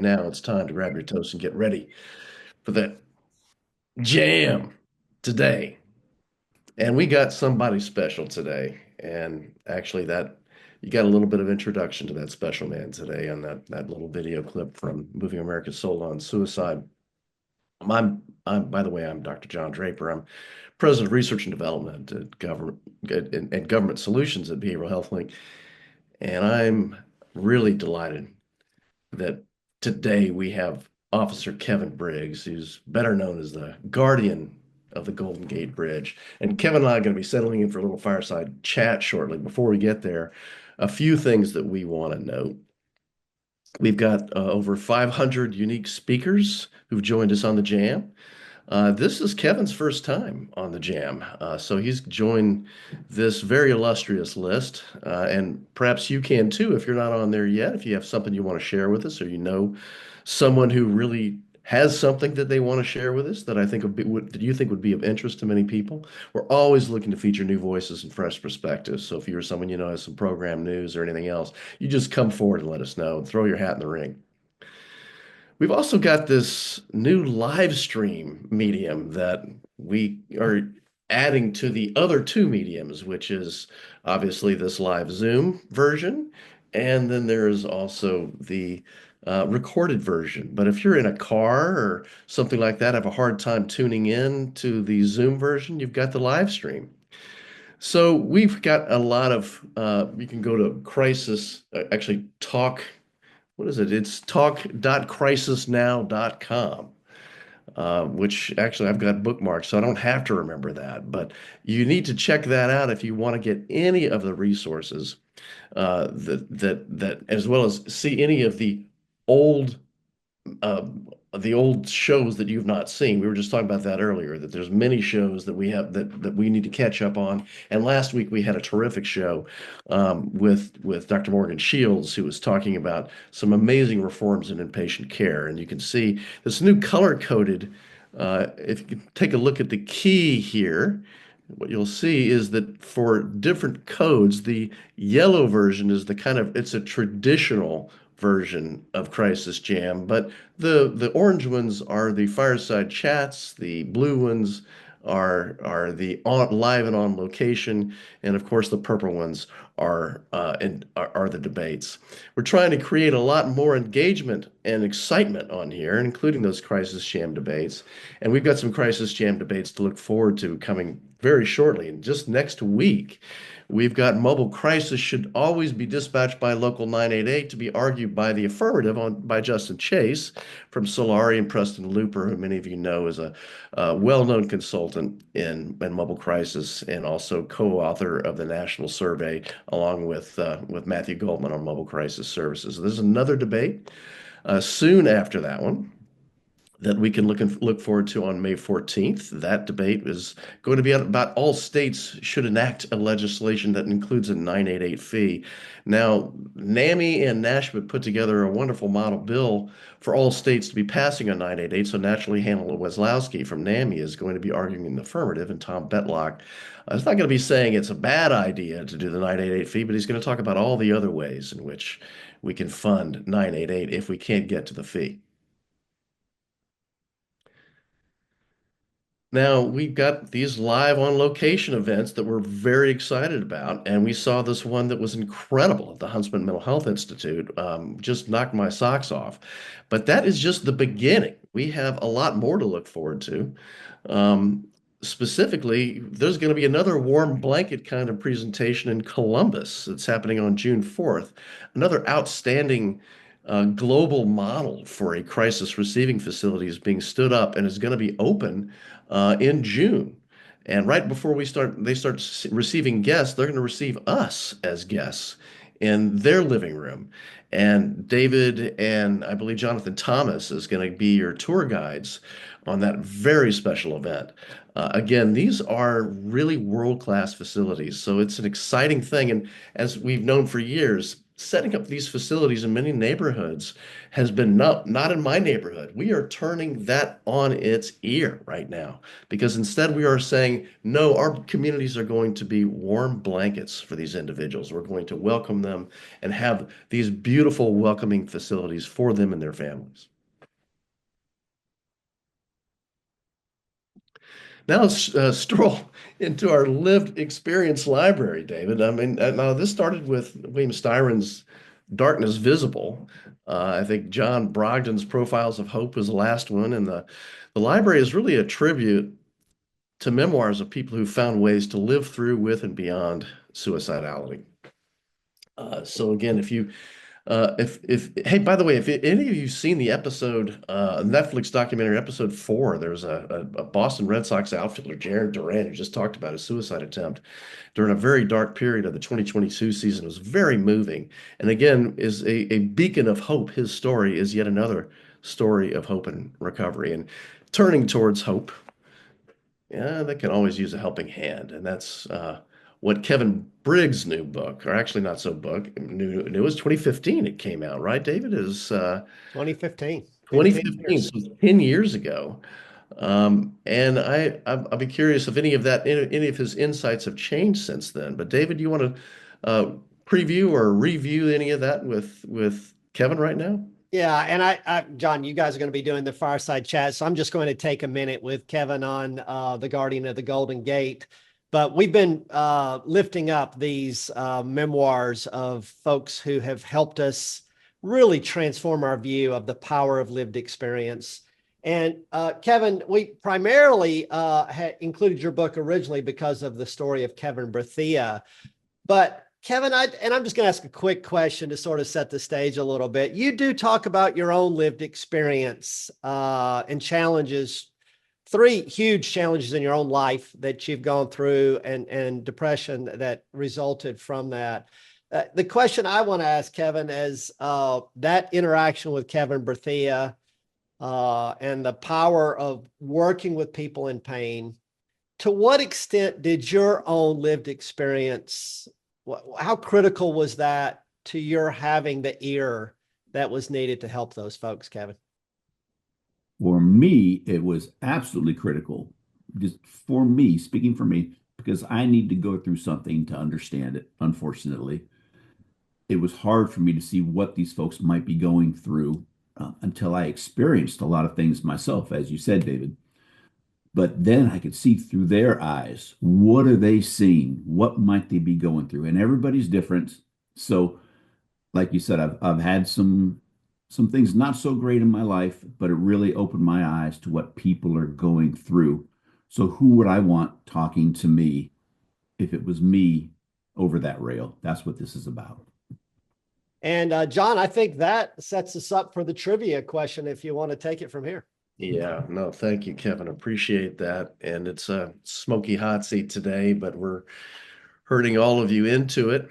now, it's time to grab your toast and get ready for the jam today. And we got somebody special today. And actually, that you got a little bit of introduction to that special man today on that little video clip from Moving America's Soul on Suicide. By the way, I'm Dr. John Draper. I'm President of Research and Development at Government Solutions at Behavioral Health Link. And I'm really delighted that today we have Officer Kevin Briggs, who's better known as the guardian of the Golden Gate Bridge. And Kevin and I are going to be settling in for a little fireside chat shortly. Before we get there, a few things that we want to note. We've got over 500 unique speakers who've joined us on the Jam. This is Kevin's first time on the Jam, so he's joined this very illustrious list, and perhaps you can too if you're not on there yet. If you have something you want to share with us, or you know someone who really has something that they want to share with us that I think that you think would be of interest to many people. We're always looking to feature new voices and fresh perspectives. So if you're someone you know has some program news or anything else, you just come forward and let us know and throw your hat in the ring. We've also got this new live stream medium that we are adding to the other two mediums, which is obviously this live Zoom version, and then there's also the recorded version. But if you're in a car or something like that, have a hard time tuning in to the Zoom version, you've got the live stream. So we've got a lot of, you can go to Crisis, actually talk what is it? It's talk.crisisnow.com, which actually I've got bookmarked, so I don't have to remember that. But you need to check that out if you want to get any of the resources that as well as see any of old uh, the old shows that you've not seen. We were just talking about that earlier, that there's many shows that we have that we need to catch up on. And last week we had a terrific show with Dr. Morgan Shields, who was talking about some amazing reforms in inpatient care. And you can see this new color-coded, if you can take a look at the key here, what you'll see is that for different codes, the yellow version is it's a traditional version of Crisis Jam, but the orange ones are the fireside chats, the blue ones are the live and on location, and of course the purple ones are the debates. We're trying to create a lot more engagement and excitement on here, including those Crisis Jam debates. And we've got some Crisis Jam debates to look forward to coming very shortly. And just next week, we've got mobile crisis should always be dispatched by local 988 to be argued by the affirmative by Justin Chase from Solari and Preston Looper, who many of you know is a well-known consultant in mobile crisis and also co-author of the national survey along with Matthew Goldman on mobile crisis services. There's another debate soon after that one that we can look forward to on May 14th. That debate is going to be about all states should enact a legislation that includes a 988 fee. Now, NAMI and NASHMA put together a wonderful model bill for all states to be passing a 988. So naturally, Hannah Weslowski from NAMI is going to be arguing in the affirmative, and Tom Betlock is not going to be saying it's a bad idea to do the 988 fee, but he's going to talk about all the other ways in which we can fund 988 if we can't get to the fee. Now, we've got these live on location events that we're very excited about, and we saw this one that was incredible at the Huntsman Mental Health Institute. Just knocked my socks off. But that is just the beginning. We have a lot more to look forward to. Um, Specifically, there's going to be another warm blanket kind of presentation in Columbus. It's happening on June 4th. Another outstanding global model for a crisis receiving facility is being stood up and is going to be open in June. And right before they start receiving guests, they're going to receive us as guests in their living room. And David and I believe Jonathan Thomas is going to be your tour guides on that very special event. Again, these are really world-class facilities, so it's an exciting thing. And as we've known for years, setting up these facilities in many neighborhoods has been not in my neighborhood. We are turning that on its ear right now because instead we are saying, no, our communities are going to be warm blankets for these individuals. We're going to welcome them and have these beautiful, welcoming facilities for them and their families. Now let's stroll into our lived experience library, David. I mean, now this started with William Styron's Darkness Visible. I think John Brogdon's Profiles of Hope was the last one, and the library is really a tribute to memoirs of people who found ways to live through, with, and beyond suicidality. So again, if hey, by the way, if any of you seen the episode, Netflix documentary episode 4, there's a Boston Red Sox outfielder, Jaron Duran, who just talked about his suicide attempt during a very dark period of the 2022 season. It was very moving, and again, is a beacon of hope. His story is yet another story of hope and recovery, and turning towards hope. Yeah, that can always use a helping hand, and that's what Kevin Briggs' new book, or actually not so book, new was 2015 it came out, right, David? Is 2015, been 10 2015, years. so 10 years ago. And I'll be curious if any of his insights have changed since then. But David, do you want to preview or review any of that with Kevin right now? Yeah, and John, you guys are going to be doing the fireside chat, so I'm just going to take a minute with Kevin on the Guardian of the Golden Gate. But we've been lifting up these memoirs of folks who have helped us really transform our view of the power of lived experience. And Kevin, we primarily had included your book originally because of the story of Kevin Briggs. But Kevin, I'm just going to ask a quick question to sort of set the stage a little bit. You do talk about your own lived experience and challenges, 3 huge challenges in your own life that you've gone through, and depression that resulted from that. The question I want to ask Kevin is that interaction with Kevin Briggs and the power of working with people in pain. To what extent did your own lived experience, how critical was that to your having the ear that was needed to help those folks, Kevin? For me, it was absolutely critical. Just for me, speaking for me, because I need to go through something to understand it, unfortunately. It was hard for me to see what these folks might be going through until I experienced a lot of things myself, as you said, David. But then I could see through their eyes. What are they seeing? What might they be going through? And everybody's different. So, like you said, I've had some things not so great in my life, but it really opened my eyes to what people are going through. So who would I want talking to me if it was me over that rail? That's what this is about. And John, I think that sets us up for the trivia question if you want to take it from here. Yeah, no, thank you, Kevin. Appreciate that. And it's a smoky hot seat today, but we're herding all of you into it.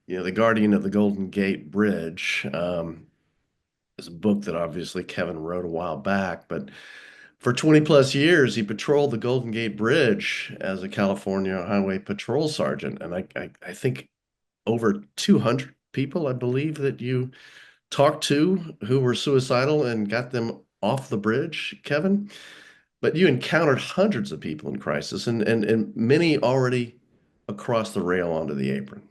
The Guardian of the Golden Gate Bridge is a book that obviously Kevin wrote a while back, but for 20 plus years, he patrolled the Golden Gate Bridge as a California Highway Patrol Sergeant. And I think over 200 people, I believe, that you talked to who were suicidal and got them off the bridge, Kevin. But you encountered hundreds of people in crisis and many already across the rail onto the apron.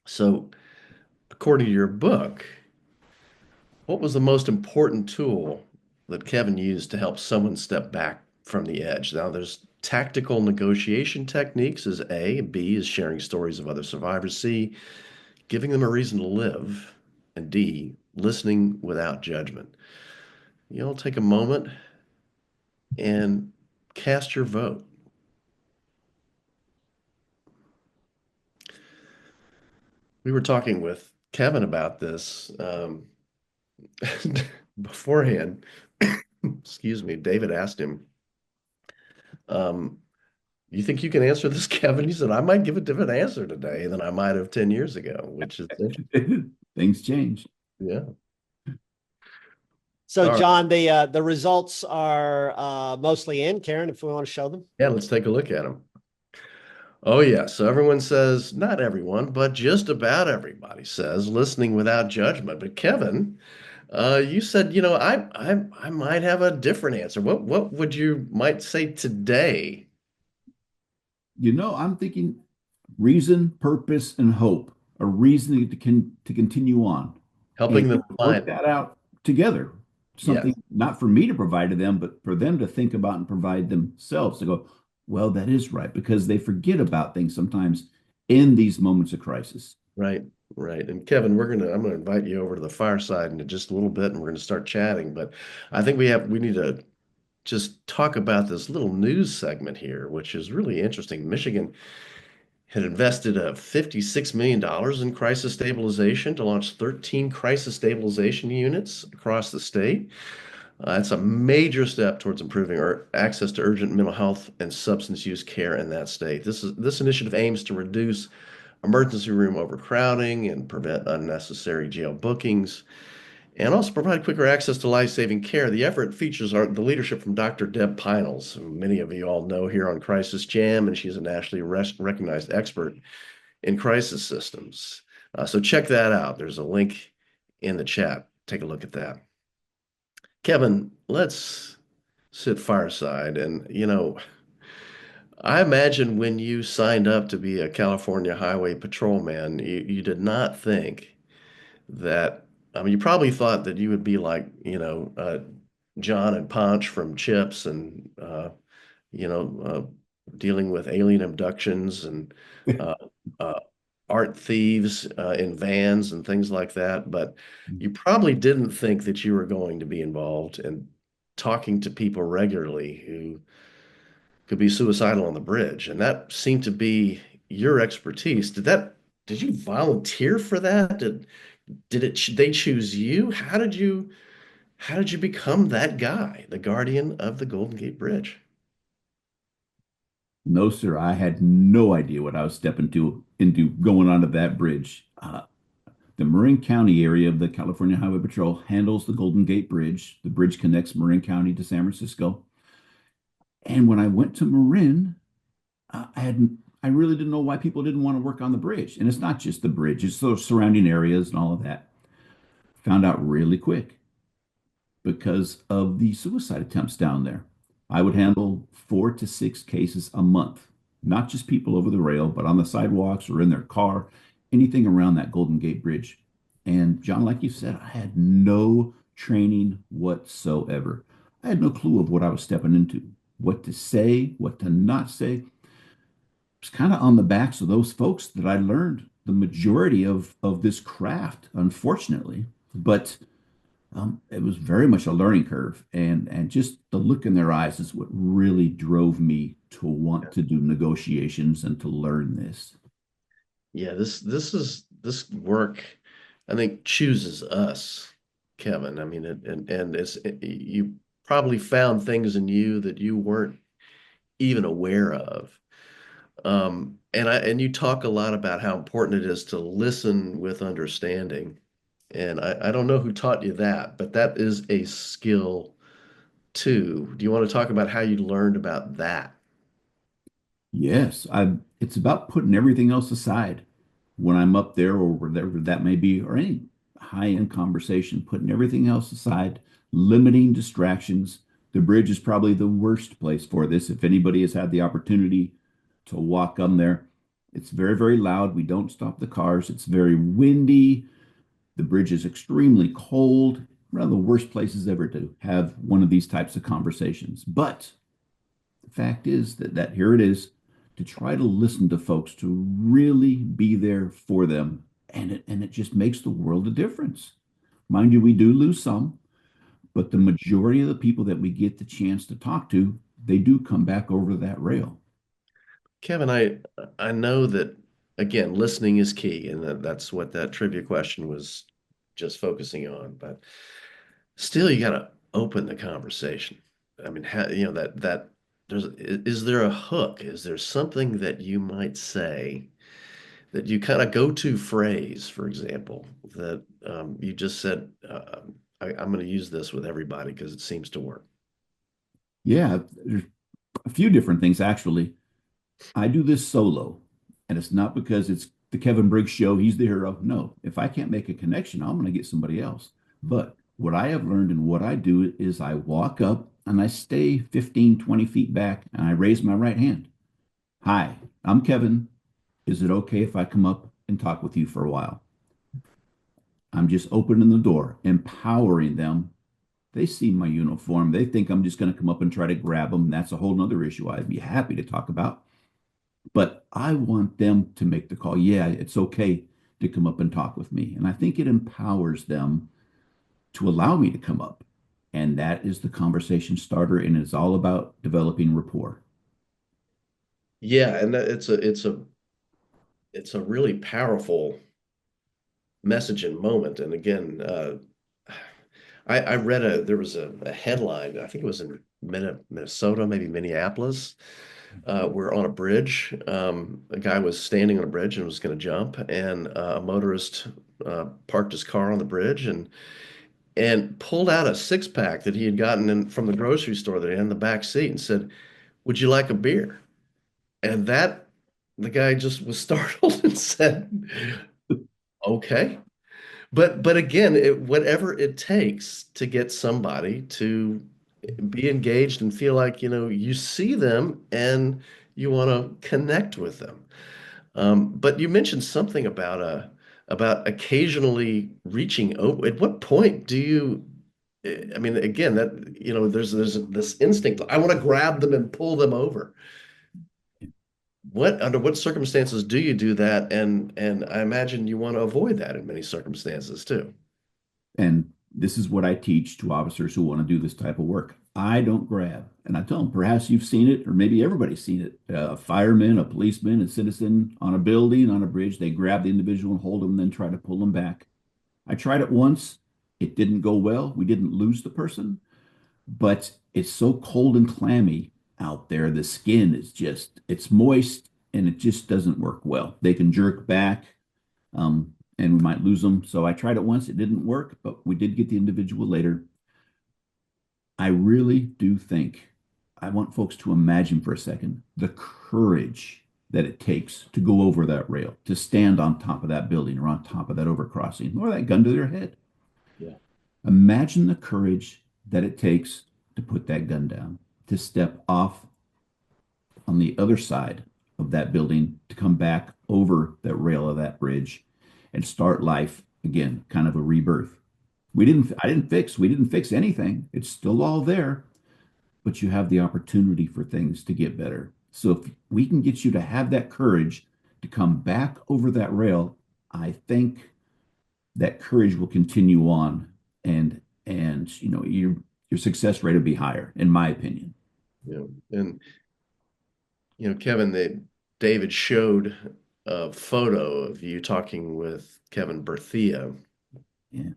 So, according to your book, what was the most important tool that Kevin used to help someone step back from the edge? Now, there's tactical negotiation techniques is A, B is sharing stories of other survivors, C, giving them a reason to live, and D, listening without judgment. Take a moment and cast your vote. We were talking with Kevin about this beforehand. Excuse me. David asked him, you think you can answer this, Kevin? He said, I might give a different answer today than I might have 10 years ago, which is interesting. Things change. Yeah. So, All right. John, the results are mostly in. Karen, if we want to show them. Yeah, let's take a look at them. Oh, yeah. So everyone says, not everyone, but just about everybody says listening without judgment. But Kevin, you said, I might have a different answer. What would you might say today? I'm thinking reason, purpose, and hope, a reason to continue on and Helping them work find. that out together. Yes, Something not for me to provide to them, but for them to think about and provide themselves to go, well, that is right, because they forget about things sometimes in these moments of crisis. right, right. And Kevin, I'm gonna invite you over to the fireside in just a little bit, and we're gonna start chatting. But I think we need to just talk about this little news segment here, which is really interesting. Michigan had invested $56 million in crisis stabilization to launch 13 crisis stabilization units across the state. It's a major step towards improving our access to urgent mental health and substance use care in that state. This initiative aims to reduce emergency room overcrowding and prevent unnecessary jail bookings, and also provide quicker access to life-saving care. The effort features the leadership from Dr. Deb Peinels, who many of you all know here on Crisis Jam, and she's a nationally recognized expert in crisis systems. So check that out. There's a link in the chat. Take a look at that. Kevin, let's sit fireside. And, I imagine when you signed up to be a California Highway Patrolman, you did not think that, I mean, you probably thought that you would be like, John and Ponch from Chips and, dealing with alien abductions and uh, uh, art thieves in vans and things like that. But you probably didn't think that you were going to be involved in talking to people regularly who could be suicidal on the bridge. And that seemed to be your expertise. Did you volunteer for that? They choose you? How did you become that guy, the guardian of the Golden Gate Bridge? No, sir, I had no idea what I was stepping into going onto that bridge. The Marin County area of the California Highway Patrol handles the Golden Gate Bridge. The bridge connects Marin County to San Francisco. And when I went to Marin, I really didn't know why people didn't want to work on the bridge. And it's not just the bridge, it's those surrounding areas and all of that. Found out really quick because of the suicide attempts down there. I would handle 4 to 6 cases a month, not just people over the rail, but on the sidewalks or in their car, anything around that Golden Gate Bridge. And John, like you said, I had no training whatsoever. I had no clue of what I was stepping into, what to say, what to not say. It's kind of on the backs of those folks that I learned the majority of this craft, unfortunately. But it was very much a learning curve, and just the look in their eyes is what really drove me to want to do negotiations and to learn this. Yeah, this work, I think, chooses us, Kevin. I mean, you probably found things in you that you weren't even aware of. And you talk a lot about how important it is to listen with understanding. And I don't know who taught you that, but that is a skill too. Do you want to talk about how you learned about that? Yes, it's about putting everything else aside when I'm up there or whatever that may be, or any high-end conversation, putting everything else aside, limiting distractions. The bridge is probably the worst place for this. If anybody has had the opportunity to walk on there, it's very, very loud. We don't stop the cars. It's very windy. The bridge is extremely cold. One of the worst places ever to have one of these types of conversations. But the fact is that here it is, to try to listen to folks, to really be there for them, and it just makes the world a difference. Mind you, we do lose some, but the majority of the people that we get the chance to talk to, they do come back over that rail. Kevin, I know that again, listening is key, and that's what that trivia question was just focusing on. But still, you got to open the conversation. I mean, that is there a hook? Is there something that you might say that you kind of go-to phrase, for example, that you just said, I'm going to use this with everybody because it seems to work. Yeah, there's a few different things actually. I do this solo, and it's not because it's the Kevin Briggs show, he's the hero. No, if I can't make a connection, I'm going to get somebody else. But what I have learned and what I do is I walk up and I stay 15, 20 feet back and I raise my right hand. Hi, I'm Kevin. Is it okay if I come up and talk with you for a while? I'm just opening the door, empowering them. They see my uniform. They think I'm just going to come up and try to grab them. That's a whole nother issue I'd be happy to talk about. But I want them to make the call. Yeah, it's okay to come up and talk with me. And I think it empowers them to allow me to come up. And that is the conversation starter. And it's all about developing rapport. Yeah, and it's a really powerful message and moment. And again, I read there was a headline, I think it was in Minnesota, maybe Minneapolis, where on a bridge, a guy was standing on a bridge and was going to jump, and a motorist parked his car on the bridge and pulled out a six pack that he had gotten from the grocery store that he had in the back seat and said, "Would you like a beer?" And the guy just was startled and said, "Okay." But again, whatever it takes to get somebody to be engaged and feel like, you see them and you want to connect with them. But you mentioned something about occasionally reaching over. At what point do you, I mean, again, that, there's this instinct. I want to grab them and pull them over. Under what circumstances do you do that? And I imagine you want to avoid that in many circumstances too. And this is what I teach to officers who want to do this type of work. I don't grab. And I tell them, perhaps you've seen it, or maybe everybody's seen it. A fireman, a policeman, a citizen on a building, on a bridge, they grab the individual and hold them, then try to pull them back. I tried it once. It didn't go well. We didn't lose the person, but it's so cold and clammy out there. The skin is just, it's moist and it just doesn't work well. They can jerk back, and we might lose them. So I tried it once. It didn't work, but we did get the individual later. I really do think I want folks to imagine for a second the courage that it takes to go over that rail, to stand on top of that building or on top of that overcrossing or that gun to their head. Yeah. Imagine the courage that it takes to put that gun down, to step off on the other side of that building, to come back over that rail of that bridge and start life again, kind of a rebirth. We didn't fix anything. It's still all there, but you have the opportunity for things to get better. So if we can get you to have that courage to come back over that rail, I think that courage will continue on, and your success rate will be higher, in my opinion. Yeah. And Kevin, David showed a photo of you talking with Kevin Berthia Yeah.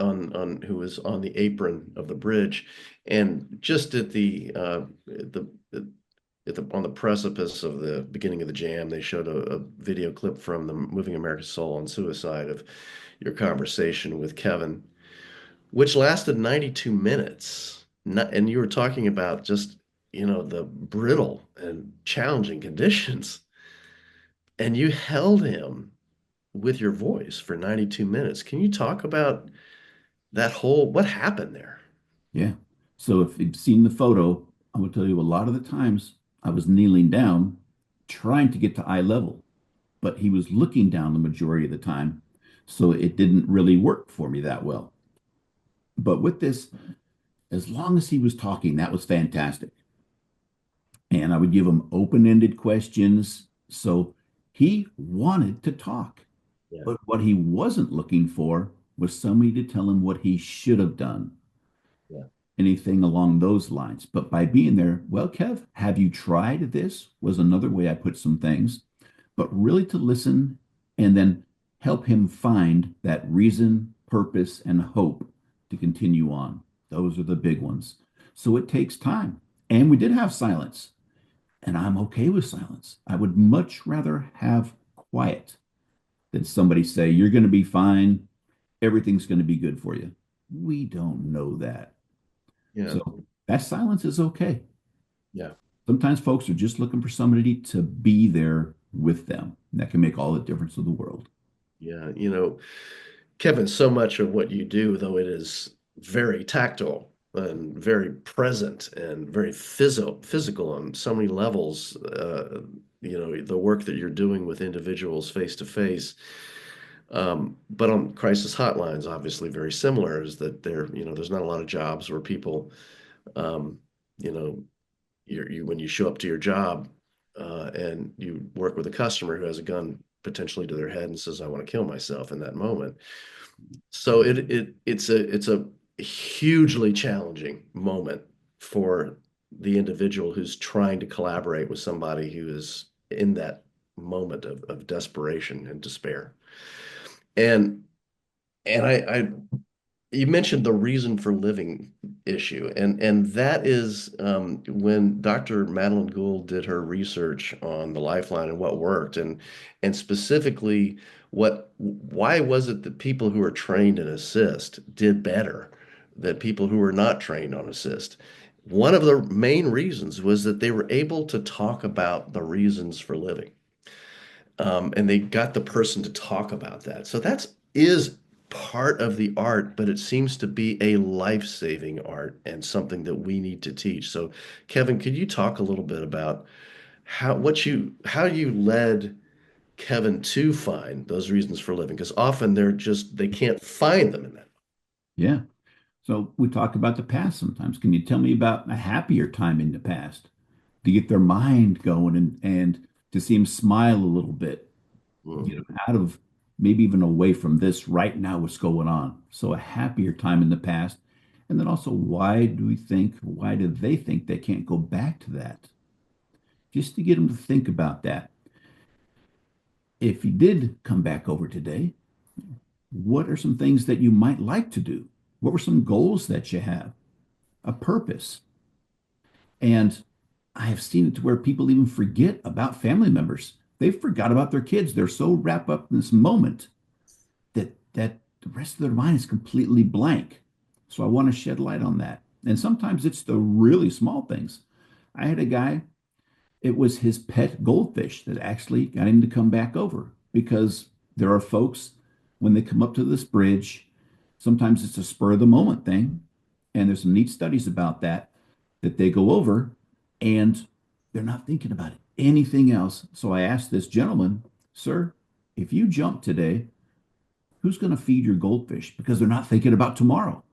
on who was on the apron of the bridge, and just on the precipice of the beginning of the jam, they showed a video clip from the Moving America's Soul on Suicide of your conversation with Kevin, which lasted 92 minutes. And you were talking about just, the brittle and challenging conditions. And you held him with your voice for 92 minutes. Can you talk about what happened there? Yeah. So if you've seen the photo, I will tell you a lot of the times I was kneeling down trying to get to eye level, but he was looking down the majority of the time. So it didn't really work for me that well. But with this, as long as he was talking, that was fantastic. And I would give him open-ended questions. So he wanted to talk. Yeah. But what he wasn't looking for was somebody to tell him what he should have done, Yeah. anything along those lines. But by being there, well, Kev, have you tried this? Was another way I put some things, but really to listen and then help him find that reason, purpose, and hope to continue on. Those are the big ones. So it takes time. And we did have silence, and I'm okay with silence. I would much rather have quiet than somebody say, you're going to be fine. Everything's going to be good for you. We don't know that. Yeah. So that silence is okay. Yeah. Sometimes folks are just looking for somebody to be there with them. That can make all the difference in the world. Yeah, Kevin, so much of what you do, though it is very tactile and very present and very physical on so many levels, the work that you're doing with individuals face to face. But on crisis hotlines, obviously very similar, is that there's not a lot of jobs where people, um, you know, when you show up to your job, and you work with a customer who has a gun potentially to their head and says, "I want to kill myself" in that moment. So it's a hugely challenging moment for the individual who's trying to collaborate with somebody who is in that moment of desperation and despair. And I you mentioned the reason for living issue, and that is, when Dr. Madeline Gould did her research on the Lifeline and what worked, and specifically why was it that people who are trained in assist did better than people who were not trained on assist? One of the main reasons was that they were able to talk about the reasons for living, and they got the person to talk about that. So that is part of the art, but it seems to be a life-saving art and something that we need to teach. So, Kevin, could you talk a little bit about how you led Kevin to find those reasons for living? Because often they can't find them in that. Yeah. So we talk about the past sometimes. Can you tell me about a happier time in the past to get their mind going and to see them smile a little bit, Mm, out of maybe even away from this right now, what's going on? So a happier time in the past. And then also, why do they think they can't go back to that? Just to get them to think about that. If you did come back over today, what are some things that you might like to do? What were some goals that you have? A purpose. And I have seen it to where people even forget about family members. They forgot about their kids. They're so wrapped up in this moment that the rest of their mind is completely blank. So I want to shed light on that. And sometimes it's the really small things. I had a guy, it was his pet goldfish that actually got him to come back over because there are folks when they come up to this bridge, sometimes it's a spur of the moment thing. And there's some neat studies about that they go over and they're not thinking about anything else. So I asked this gentleman, sir, if you jump today, who's going to feed your goldfish? Because they're not thinking about tomorrow.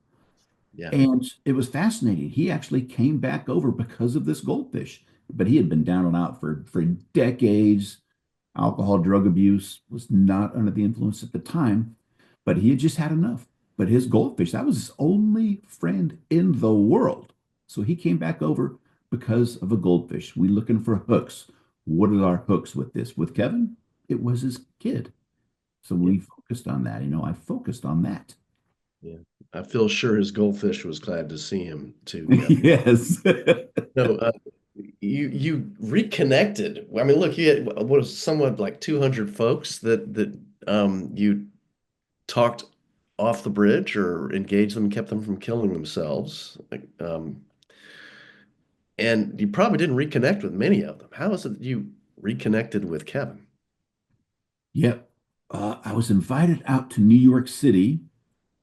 yeah, And it was fascinating. He actually came back over because of this goldfish, but he had been down and out for decades. Alcohol, drug abuse, was not under the influence at the time, but he had just had enough. But his goldfish, that was his only friend in the world. So he came back over because of a goldfish. We looking for hooks. What are our hooks with this? With Kevin, it was his kid. So yeah, we focused on that. I focused on that. yeah. I feel sure his goldfish was glad to see him too, Kevin. Yes. No, you reconnected. I mean, look, you had what was somewhat like 200 folks that you talked off the bridge or engaged them, kept them from killing themselves. And you probably didn't reconnect with many of them. How is it that you reconnected with Kevin? Yep. I was invited out to New York City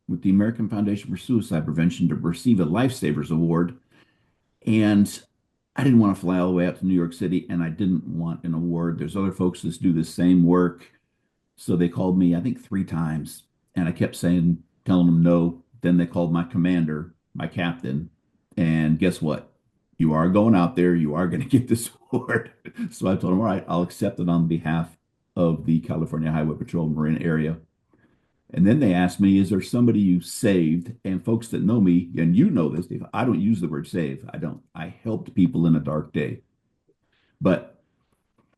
with the American Foundation for Suicide Prevention to receive a Lifesavers Award. And I didn't want to fly all the way out to New York City, and I didn't want an award. There's other folks that do the same work. So they called me, I think, 3 times, and I kept saying, telling them no. Then they called my commander, my captain, and guess what? You are going out there. You are going to get this award. So I told him, all right, I'll accept it on behalf of the California Highway Patrol Marine area. And then they asked me, is there somebody you saved? And folks that know me, and you know this, Dave, I don't use the word save. I don't. I helped people in a dark day. But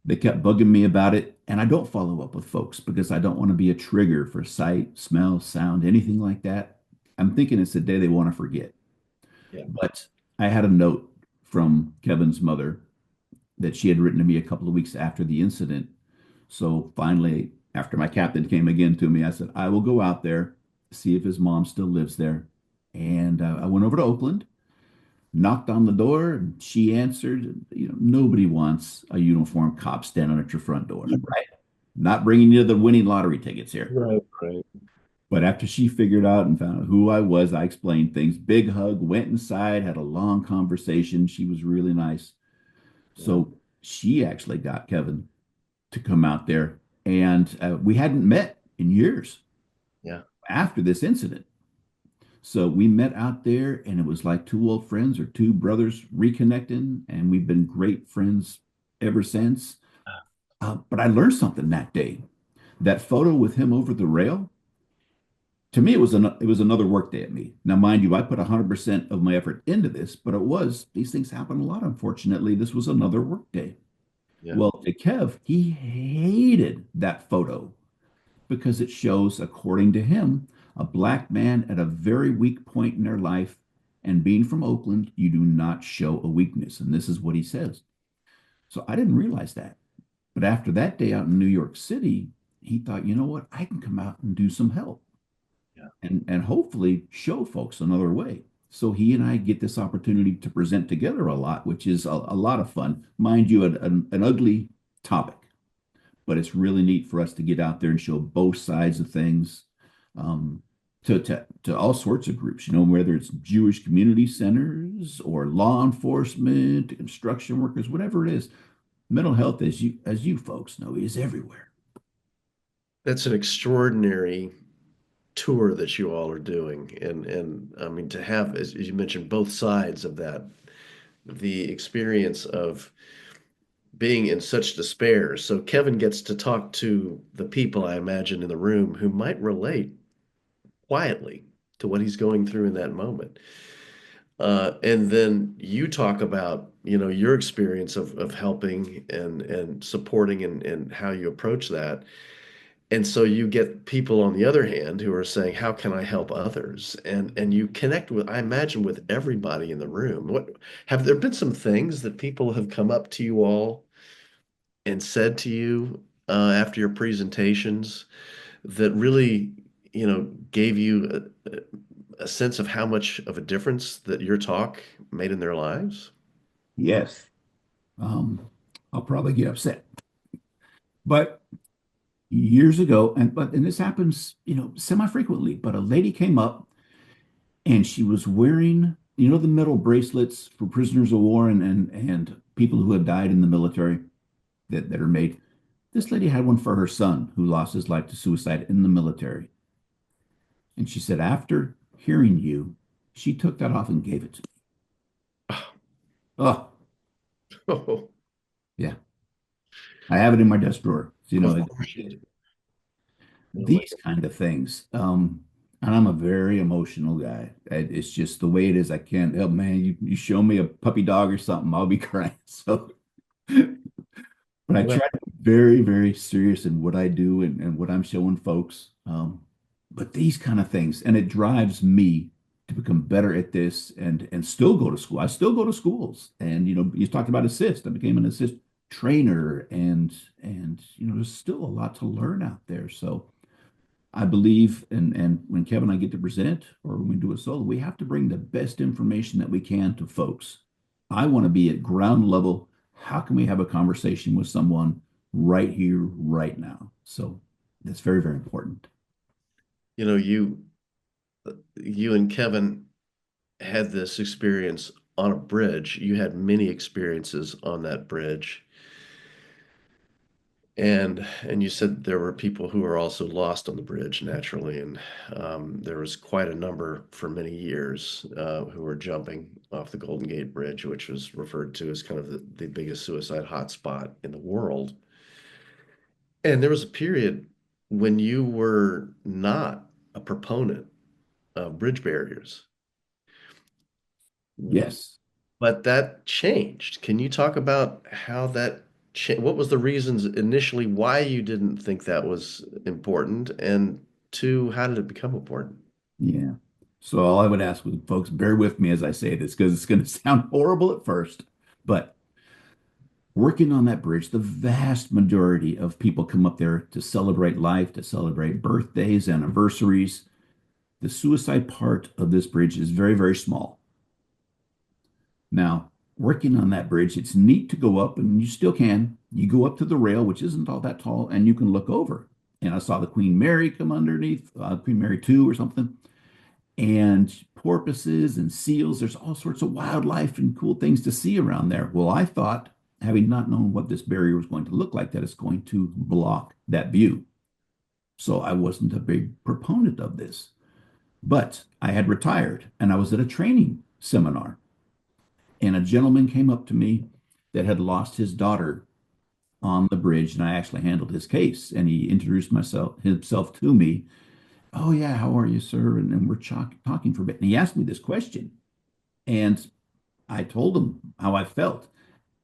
they kept bugging me about it. And I don't follow up with folks because I don't want to be a trigger for sight, smell, sound, anything like that. I'm thinking it's the day they want to forget. Yeah. But I had a note from Kevin's mother that she had written to me a couple of weeks after the incident. So finally, after my captain came again to me, I said, I will go out there, see if his mom still lives there. And I went over to Oakland. knocked on the door, and she answered. Nobody wants a uniformed cop standing at your front door, right? Not bringing you the winning lottery tickets here. Right, right. But after she figured out and found out who I was, I explained things. Big hug, went inside, had a long conversation. She was really nice. Yeah, So she actually got Kevin to come out there, and we hadn't met in years yeah, after this incident. So we met out there, and it was like two old friends or two brothers reconnecting, and we've been great friends ever since. But I learned something that day. That photo with him over the rail, to me, it was another work day at me. Now, mind you, I put 100% of my effort into this, but these things happen a lot. Unfortunately, this was another work day. yeah. Well, to Kev, he hated that photo because it shows, according to him, a black man at a very weak point in their life. And being from Oakland, you do not show a weakness. And this is what he says. So I didn't realize that. But after that day out in New York City, he thought, you know what? I can come out and do some help Yeah. and hopefully show folks another way. So he and I get this opportunity to present together a lot, which is a lot of fun. Mind you, an ugly topic, but it's really neat for us to get out there and show both sides of things, um, to all sorts of groups, whether it's Jewish community centers or law enforcement, construction workers, whatever it is. Mental health, as you folks know, is everywhere. That's an extraordinary tour that you all are doing. And I mean to have, as you mentioned, both sides of that, the experience of being in such despair. So Kevin gets to talk to the people I imagine in the room who might relate quietly to what he's going through in that moment. And then you talk about, your experience of helping and supporting and how you approach that. And so you get people on the other hand who are saying, how can I help others? And you connect with, I imagine, with everybody in the room. What have there been some things that people have come up to you all and said to you after your presentations that really, gave you a sense of how much of a difference that your talk made in their lives? Yes. Um, I'll probably get upset. But years ago, and this happens, semi-frequently, but a lady came up and she was wearing, the metal bracelets for prisoners of war and people who have died in the military that are made. This lady had one for her son who lost his life to suicide in the military. And she said, after hearing you, she took that off and gave it to me. Oh, Oh, yeah. I have it in my desk drawer. So, of course you do. Oh my these kind of things. And I'm a very emotional guy. It's just the way it is. I can't help, man. You show me a puppy dog or something, I'll be crying. So, but I Well, try to be very, very serious in what I do and what I'm showing folks. But these kind of things, and it drives me to become better at this and still go to school. I still go to schools, and you talked about assist. I became an assist trainer, and there's still a lot to learn out there. So I believe, and when Kevin and I get to present, or when we do a solo, we have to bring the best information that we can to folks. I want to be at ground level. How can we have a conversation with someone right here, right now? So that's very, very important. you know, you you and Kevin had this experience on a bridge. You had many experiences on that bridge. And you said there were people who were also lost on the bridge naturally, and there was quite a number for many years who were jumping off the Golden Gate Bridge, which was referred to as kind of the biggest suicide hotspot in the world. And there was a period when you were not a proponent of bridge barriers, Yes. but that changed. Can you talk about how that changed? What was the reasons initially why you didn't think that was important? And two, how did it become important? Yeah. So all I would ask with folks, bear with me as I say this because it's going to sound horrible at first, but working on that bridge, the vast majority of people come up there to celebrate life, to celebrate birthdays, anniversaries. The suicide part of this bridge is very, very small. Now, working on that bridge, it's neat to go up, and you still can. You go up to the rail, which isn't all that tall, and you can look over. And I saw the Queen Mary come underneath, Queen Mary 2 or something, and porpoises and seals. There's all sorts of wildlife and cool things to see around there. Well, I thought, having not known what this barrier was going to look like, that it's going to block that view. So I wasn't a big proponent of this. But I had retired and I was at a training seminar, and a gentleman came up to me that had lost his daughter on the bridge, and I actually handled his case. And he introduced himself to me. Oh yeah, how are you, sir? And then we're talking for a bit. And he asked me this question, and I told him how I felt,